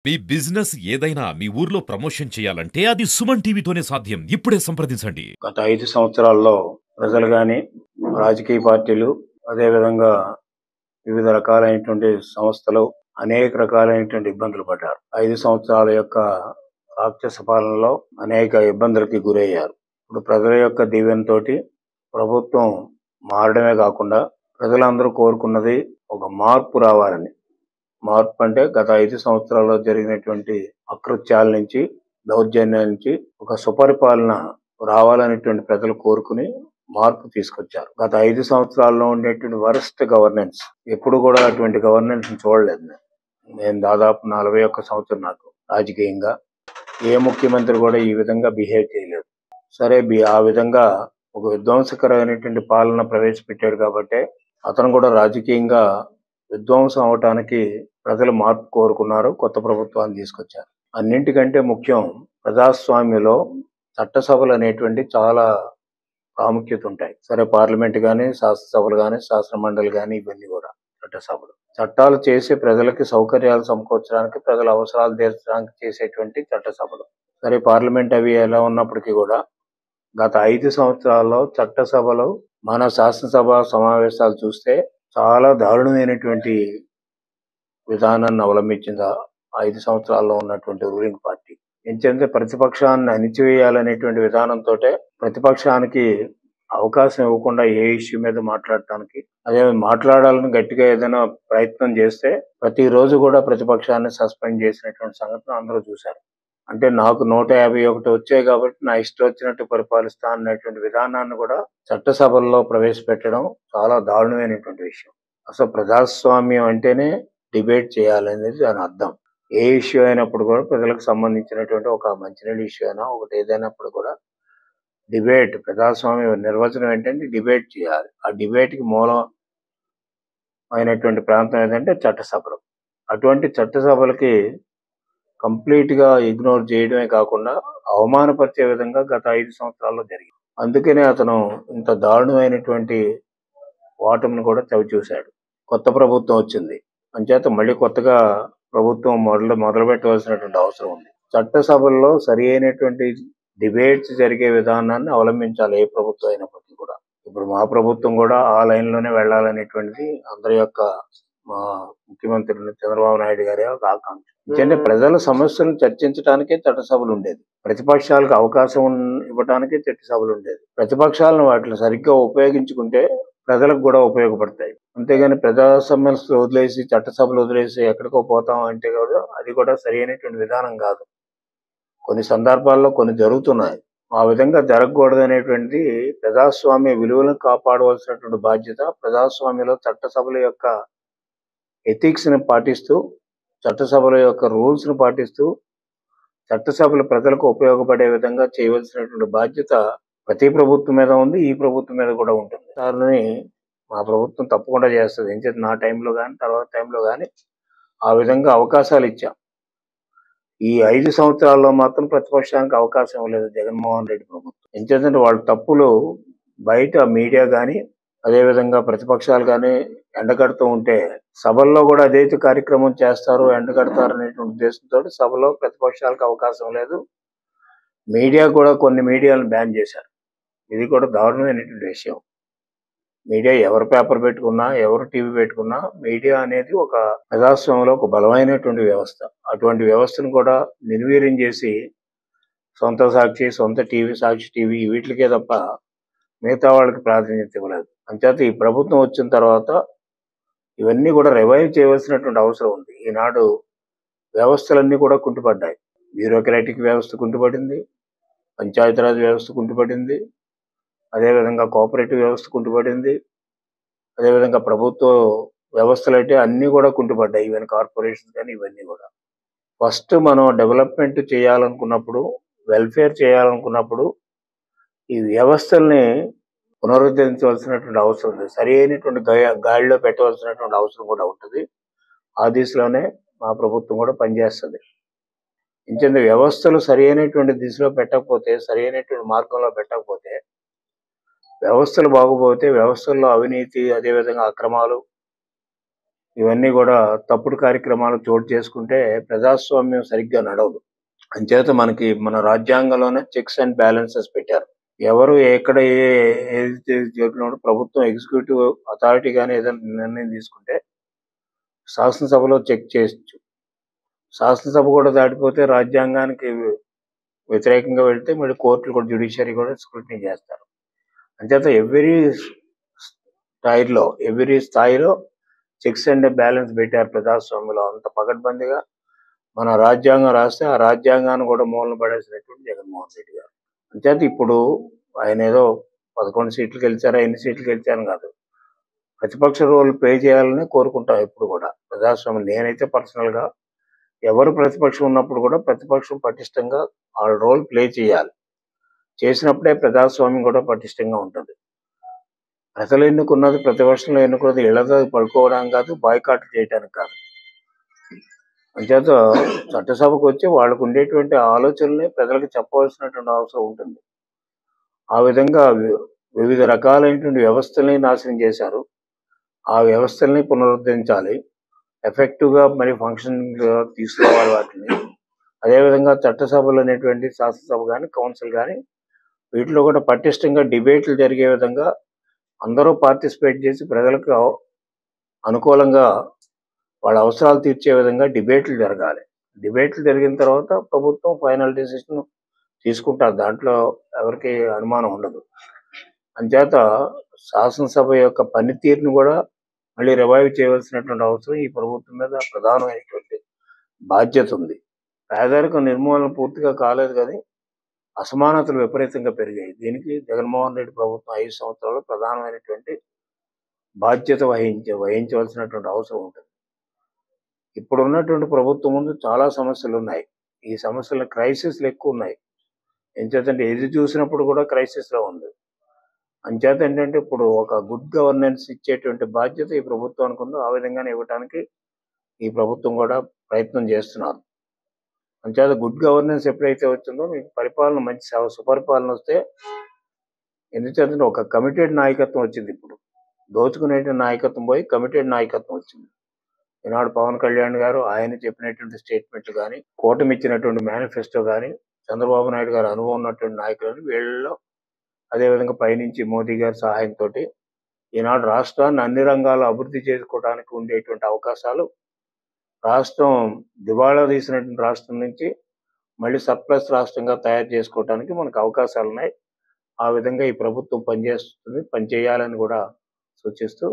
మీ business ఏదైనా మీ ఊర్లో promotion చేయాలంటే అది సుమన్ టీవీతోనే సాధ్యం. ఇప్పుడే సంప్రదించండి. గత 5 సంవత్సరాల్లో ప్రజలు గాని, రాజకీయ పార్టీలు, అదేవిధంగా వివిధ రకాలైనటువంటి సంస్థలు అనేక రకాలైనటువంటి ఇబ్బందులు పడ్డారు. 5 సంవత్సరాల యొక్క రాక్షస పాలనలో అనేక ఇబ్బందులకి గురయ్యారు. ఇప్పుడు ప్రజల యొక్క దీవెనతోటి ప్రభుత్వం మారడమే కాకుండా ప్రజలందరూ కోరుకున్నది ఒక మార్పు రావాలని. మార్పు అంటే గత 5 సంవత్సరాల్లో జరిగినటువంటి అకృత్యాల నుంచి, దౌర్జన్యాల నుంచి ఒక సుపరిపాలన రావాలనేటువంటి ప్రజలు కోరుకుని మార్పు తీసుకొచ్చారు. గత 5 సంవత్సరాల్లో ఉండేటువంటి వరస్ట్ గవర్నెన్స్, ఎప్పుడు కూడా అటువంటి గవర్నెన్స్ చూడలేదు నేను దాదాపు 41 సంవత్సరం నాకు రాజకీయంగా. ఏ ముఖ్యమంత్రి కూడా ఈ విధంగా బిహేవ్ చేయలేదు. సరే, ఆ విధంగా ఒక విధ్వంసకరమైనటువంటి పాలన ప్రవేశపెట్టాడు కాబట్టి అతను కూడా రాజకీయంగా విధ్వంసం అవటానికి ప్రజలు మార్పు కోరుకున్నారు, కొత్త ప్రభుత్వాన్ని తీసుకొచ్చారు. అన్నింటికంటే ముఖ్యం, ప్రజాస్వామ్యంలో చట్టసభలు అనేటువంటి చాలా ప్రాముఖ్యత ఉంటాయి. సరే, పార్లమెంట్ కానీ, శాసనసభలు కానీ, శాసన మండలి కానీ, ఇవన్నీ కూడా చట్టసభలు. చట్టాలు చేసే ప్రజలకి సౌకర్యాలు సమకూర్చడానికి, ప్రజల అవసరాలు తీర్చడానికి చేసేటువంటి చట్టసభలు. సరే, పార్లమెంట్ అవి ఎలా ఉన్నప్పటికీ కూడా గత 5 సంవత్సరాల్లో చట్టసభలు, మన శాసనసభ సమావేశాలు చూస్తే చాలా దారుణమైనటువంటి విధానాన్ని అవలంబించింది 5 సంవత్సరాల్లో ఉన్నటువంటి రూలింగ్ పార్టీ. ఏంటంటే ప్రతిపక్షాన్ని అణిచివేయాలనేటువంటి విధానంతో ప్రతిపక్షానికి అవకాశం ఇవ్వకుండా ఏ ఇష్యూ మీద మాట్లాడటానికి, అదే మాట్లాడాలని గట్టిగా ఏదైనా ప్రయత్నం చేస్తే ప్రతిరోజు కూడా ప్రతిపక్షాన్ని సస్పెండ్ చేసినటువంటి సంగతిని అందరూ చూశారు. అంటే నాకు 151 వచ్చాయి కాబట్టి నా ఇష్టం వచ్చినట్టు పరిపాలిస్తా అన్నటువంటి విధానాన్ని కూడా చట్టసభల్లో ప్రవేశపెట్టడం చాలా దారుణమైనటువంటి విషయం. అసలు ప్రజాస్వామ్యం అంటేనే డిబేట్ చేయాలనేది దాని అర్థం. ఏ ఇష్యూ అయినప్పుడు కూడా ప్రజలకు సంబంధించినటువంటి ఒక మంచినీళ్ళ ఇష్యూ అయినా ఒకటి ఏదైనప్పుడు కూడా డిబేట్, ప్రజాస్వామ్య నిర్వచనం ఏంటంటే డిబేట్ చేయాలి. ఆ డిబేట్కి మూలం అయినటువంటి ప్రాంతం ఏదంటే చట్టసభలు. అటువంటి చట్టసభలకి కంప్లీట్గా ఇగ్నోర్ చేయడమే కాకుండా అవమానపరిచే విధంగా గత 5 సంవత్సరాల్లో జరిగింది. అందుకనే అతను ఇంత దారుణమైనటువంటి ఓటమిని కూడా చవిచూశాడు. కొత్త ప్రభుత్వం వచ్చింది, అంచేత మళ్ళీ కొత్తగా ప్రభుత్వం మొదలు పెట్టవలసినటువంటి అవసరం ఉంది. చట్టసభల్లో సరి అయినటువంటి డిబేట్స్ జరిగే విధానాన్ని అవలంబించాలి ఏ ప్రభుత్వం అయినప్పటికీ కూడా. ఇప్పుడు మా ప్రభుత్వం కూడా ఆ లైన్లోనే వెళ్ళాలనేటువంటిది అందరి యొక్క, మా ముఖ్యమంత్రి చంద్రబాబు నాయుడు గారి ఒక ఆకాంక్ష. ఎందుకంటే ప్రజల సమస్యలను చర్చించడానికే చట్టసభలు ఉండేది, ప్రతిపక్షాలకు అవకాశం ఇవ్వడానికే చట్టసభలు ఉండేది. ప్రతిపక్షాలను వాటిని సరిగ్గా ఉపయోగించుకుంటే ప్రజలకు కూడా ఉపయోగపడతాయి. అంతేగాని ప్రజా సమస్యలు వదిలేసి చట్టసభలు వదిలేసి ఎక్కడికో పోతాం అంటే కూడా అది కూడా సరి అయినటువంటి విధానం కాదు. కొన్ని సందర్భాల్లో కొన్ని జరుగుతున్నాయి, ఆ విధంగా జరగకూడదు అనేటువంటిది. ప్రజాస్వామ్య విలువలను కాపాడవలసినటువంటి బాధ్యత ప్రజాస్వామ్యంలో చట్టసభల యొక్క ఎథిక్స్ని పాటిస్తూ, చట్టసభల యొక్క రూల్స్ని పాటిస్తూ, చట్టసభలు ప్రజలకు ఉపయోగపడే విధంగా చేయవలసినటువంటి బాధ్యత ప్రతి ప్రభుత్వం మీద ఉంది, ఈ ప్రభుత్వం మీద కూడా ఉంటుంది. దానిని మా ప్రభుత్వం తప్పకుండా చేస్తుంది. ఏం చేస్తే నా టైంలో కానీ తర్వాత టైంలో కానీ ఆ విధంగా అవకాశాలు ఇచ్చాం. ఈ 5 సంవత్సరాల్లో మాత్రం ప్రతిపక్షానికి అవకాశం ఇవ్వలేదు జగన్మోహన్ రెడ్డి ప్రభుత్వం. ఎందుకంటే వాళ్ళ తప్పులు బయట మీడియా కానీ, అదేవిధంగా ప్రతిపక్షాలు కానీ ఎండగడుతూ ఉంటే సభల్లో కూడా అదైతే కార్యక్రమం చేస్తారు, ఎండగడతారు అనేటువంటి ఉద్దేశంతో సభలో ప్రతిపక్షాలకు అవకాశం లేదు. మీడియా కూడా కొన్ని మీడియాలను బ్యాన్ చేశారు. ఇది కూడా దారుణమైనటువంటి విషయం. మీడియా ఎవరు పేపర్ పెట్టుకున్నా, ఎవరు టీవీ పెట్టుకున్నా, మీడియా అనేది ఒక ప్రజాస్వామ్యంలో ఒక బలమైనటువంటి వ్యవస్థ. అటువంటి వ్యవస్థను కూడా నిర్వీర్యం చేసి సొంత సాక్షి, సొంత టీవీ, సాక్షి టీవీ వీటికే తప్ప మిగతా వాళ్ళకి ప్రాధాన్యత ఇవ్వలేదు. అంచేత ఈ ప్రభుత్వం వచ్చిన తర్వాత ఇవన్నీ కూడా రివైవ్ చేయవలసినటువంటి అవసరం ఉంది. ఈనాడు వ్యవస్థలన్నీ కూడా కుంటుపడ్డాయి. బ్యూరోక్రాటిక్ వ్యవస్థ కుంటుపడింది, పంచాయతీరాజ్ వ్యవస్థ కుంటుపడింది, అదేవిధంగా కోఆపరేటివ్ వ్యవస్థ కుంటుపడింది, అదేవిధంగా ప్రభుత్వ వ్యవస్థలు అయితే అన్నీ కూడా కుంటుపడ్డాయి, ఈవెన్ కార్పొరేషన్స్ కానీ ఇవన్నీ కూడా. ఫస్ట్ మనం డెవలప్మెంట్ చేయాలనుకున్నప్పుడు, వెల్ఫేర్ చేయాలనుకున్నప్పుడు ఈ వ్యవస్థల్ని పునరుద్ధరించవలసినటువంటి అవసరం ఉంది. సరి అయినటువంటి గాడిలో పెట్టవలసినటువంటి అవసరం కూడా ఉంటుంది. ఆ దిశలోనే మా ప్రభుత్వం కూడా పనిచేస్తుంది. ఇంకేందుకు వ్యవస్థలు సరి అయినటువంటి దిశలో పెట్టకపోతే, సరి అయినటువంటి మార్గంలో పెట్టకపోతే, వ్యవస్థలు బాగుపోతే వ్యవస్థల్లో అవినీతి, అదేవిధంగా అక్రమాలు ఇవన్నీ కూడా తప్పుడు కార్యక్రమాలు చోటు చేసుకుంటే ప్రజాస్వామ్యం సరిగ్గా నడవదు. అంచేత మనకి మన రాజ్యాంగంలోనే చెక్స్ అండ్ బ్యాలెన్సెస్ పెట్టారు. ఎవరు ఎక్కడ ఏది చెప్పినప్పుడు ప్రభుత్వం ఎగ్జిక్యూటివ్ అథారిటీ గాని ఏదైనా నిర్ణయం తీసుకుంటే శాసనసభలో చెక్ చేయొచ్చు. శాసనసభ కూడా దాటిపోతే రాజ్యాంగానికి వ్యతిరేకంగా వెళ్తే మళ్ళీ కోర్టులు కూడా జ్యుడిషియరీ కూడా స్క్రూటినీ చేస్తారు. అంచేత ఎవ్రీ స్థాయిలో చెక్స్ అండ్ బ్యాలెన్స్ పెట్టారు ప్రజాస్వామ్యంలో. అంత పకడ్బందీగా మన రాజ్యాంగం రాస్తే ఆ రాజ్యాంగాన్ని కూడా మూలన పడేసినటువంటి జగన్మోహన్ రెడ్డి గారు. అంచేత ఇప్పుడు ఆయన ఏదో 11 సీట్లు గెలిచారా, ఎన్ని సీట్లు గెలిచారని కాదు, ప్రతిపక్ష రోల్ ప్లే చేయాలని కోరుకుంటాం ఎప్పుడు కూడా ప్రజాస్వామ్యం. నేనైతే పర్సనల్ గా ఎవరు ప్రతిపక్షం ఉన్నప్పుడు కూడా ప్రతిపక్షం పటిష్టంగా ఆ రోల్ ప్లే చేయాలి. చేసినప్పుడే ప్రజాస్వామ్యం కూడా పటిష్టంగా ఉంటుంది. ప్రజలు ఎన్నుకున్నది, ప్రతిపక్షంలో ఎన్నుకున్నది ఇళ్లతో పడుకోవడానికి కాదు, బాయ్కాట్ చేయడానికి కాదు. అంచేత చట్టసభకు వచ్చి వాళ్ళకు ఉండేటువంటి ఆలోచనల్ని ప్రజలకు చెప్పవలసినటువంటి అవసరం ఉంటుంది. ఆ విధంగా వివిధ రకాలైనటువంటి వ్యవస్థల్ని నాశనం చేశారు. ఆ వ్యవస్థల్ని పునరుద్ధరించాలి, ఎఫెక్టివ్గా మరి ఫంక్షన్ తీసుకోవాలి వాటిని. అదేవిధంగా చట్టసభలు అనేటువంటి శాసనసభ కానీ కౌన్సిల్ కానీ వీటిలో కూడా పటిష్టంగా డిబేట్లు జరిగే విధంగా అందరూ పార్టిసిపేట్ చేసి ప్రజలకు అనుకూలంగా వాళ్ళ అవసరాలు తీర్చే విధంగా డిబేట్లు జరగాలి. డిబేట్లు జరిగిన తర్వాత ప్రభుత్వం ఫైనల్ డెసిషన్ తీసుకుంటారు, దాంట్లో ఎవరికి అనుమానం ఉండదు. అంచేత శాసనసభ యొక్క పనితీరును కూడా మళ్ళీ రివైవ్ చేయవలసినటువంటి అవసరం ఈ ప్రభుత్వం మీద ప్రధానమైనటువంటి బాధ్యత ఉంది. పేదరిక నిర్మూలన పూర్తిగా కాలేదు కానీ అసమానతలు విపరీతంగా పెరిగాయి. దీనికి జగన్మోహన్ రెడ్డి ప్రభుత్వం 5 సంవత్సరాలు ప్రధానమైనటువంటి బాధ్యత వహించవలసినటువంటి అవసరం ఉంటుంది. ఇప్పుడు ఉన్నటువంటి ప్రభుత్వం ముందు చాలా సమస్యలు ఉన్నాయి. ఈ సమస్యల క్రైసిస్లు ఎక్కువ ఉన్నాయి. ఎంచేతంటే ఏది చూసినప్పుడు కూడా క్రైసిస్ లో ఉంది. అంచేత ఏంటంటే ఇప్పుడు ఒక గుడ్ గవర్నెన్స్ ఇచ్చేటువంటి బాధ్యత ఈ ప్రభుత్వానికి ఉందో ఆ విధంగానే ఇవ్వడానికి ఈ ప్రభుత్వం కూడా ప్రయత్నం చేస్తున్నారు. అంచేత గుడ్ గవర్నెన్స్ ఎప్పుడైతే వచ్చిందో మీకు పరిపాలన మంచి సుపరిపాలన వస్తే, ఎందుకంటే ఒక కమిటెడ్ నాయకత్వం వచ్చింది. ఇప్పుడు దోచుకునే నాయకత్వం పోయి కమిటెడ్ నాయకత్వం వచ్చింది. ఈనాడు పవన్ కళ్యాణ్ గారు ఆయన చెప్పినటువంటి స్టేట్మెంట్లు కానీ, కూటమి ఇచ్చినటువంటి మేనిఫెస్టో కానీ, చంద్రబాబు నాయుడు గారు అనుభవం ఉన్నటువంటి నాయకులని వీళ్ళలో, అదేవిధంగా పైనుంచి మోదీ గారి సహాయంతో ఈనాడు రాష్ట్రాన్ని అన్ని రంగాల్లో అభివృద్ధి చేసుకోవడానికి ఉండేటువంటి అవకాశాలు, రాష్ట్రం దివాళా తీసినటువంటి రాష్ట్రం నుంచి మళ్ళీ సర్ప్లస్ రాష్ట్రంగా తయారు చేసుకోవడానికి మనకు అవకాశాలు ఉన్నాయి. ఆ విధంగా ఈ ప్రభుత్వం పనిచేయాలని కూడా సూచిస్తూ